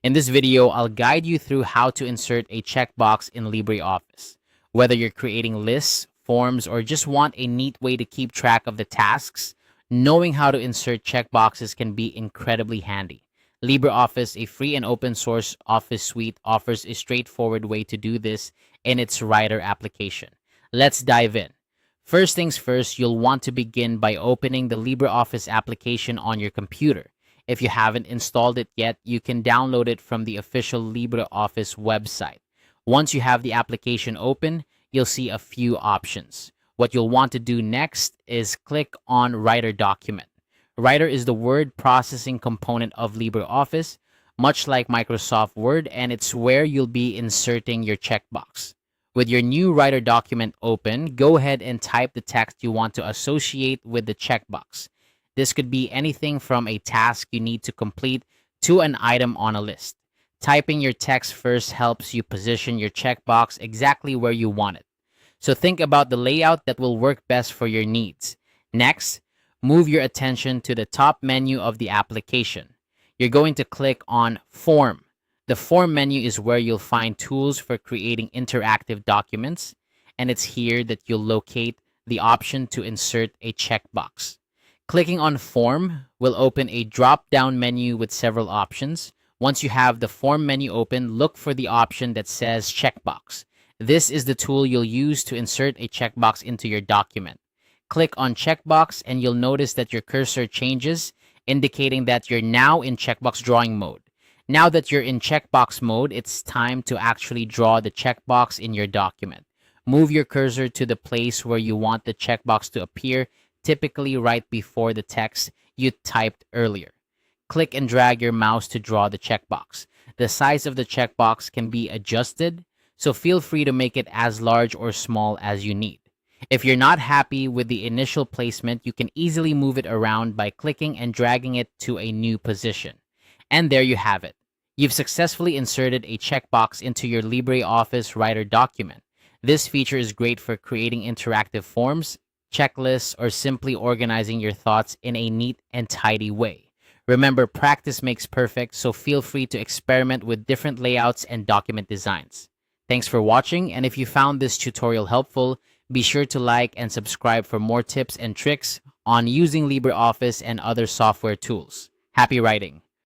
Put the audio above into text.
In this video, I'll guide you through how to insert a checkbox in LibreOffice. Whether you're creating lists, forms, or just want a neat way to keep track of the tasks, knowing how to insert checkboxes can be incredibly handy. LibreOffice, a free and open source office suite, offers a straightforward way to do this in its Writer application. Let's dive in. First things first, you'll want to begin by opening the LibreOffice application on your computer. If you haven't installed it yet, you can download it from the official LibreOffice website. Once you have the application open, you'll see a few options. What you'll want to do next is click on Writer Document. Writer is the word processing component of LibreOffice, much like Microsoft Word, and it's where you'll be inserting your checkbox. With your new Writer document open, go ahead and type the text you want to associate with the checkbox. This could be anything from a task you need to complete to an item on a list. Typing your text first helps you position your checkbox exactly where you want it. So think about the layout that will work best for your needs. Next, move your attention to the top menu of the application. You're going to click on Form. The Form menu is where you'll find tools for creating interactive documents, and it's here that you'll locate the option to insert a checkbox. Clicking on Form will open a drop-down menu with several options. Once you have the Form menu open, look for the option that says Checkbox. This is the tool you'll use to insert a checkbox into your document. Click on Checkbox and you'll notice that your cursor changes, indicating that you're now in checkbox drawing mode. Now that you're in checkbox mode, it's time to actually draw the checkbox in your document. Move your cursor to the place where you want the checkbox to appear, typically right before the text you typed earlier. Click and drag your mouse to draw the checkbox. The size of the checkbox can be adjusted, so feel free to make it as large or small as you need. If you're not happy with the initial placement, you can easily move it around by clicking and dragging it to a new position. And there you have it. You've successfully inserted a checkbox into your LibreOffice Writer document. This feature is great for creating interactive forms, checklists, or simply organizing your thoughts in a neat and tidy way. Remember, practice makes perfect, so feel free to experiment with different layouts and document designs. Thanks for watching, and if you found this tutorial helpful, be sure to like and subscribe for more tips and tricks on using LibreOffice and other software tools. Happy writing!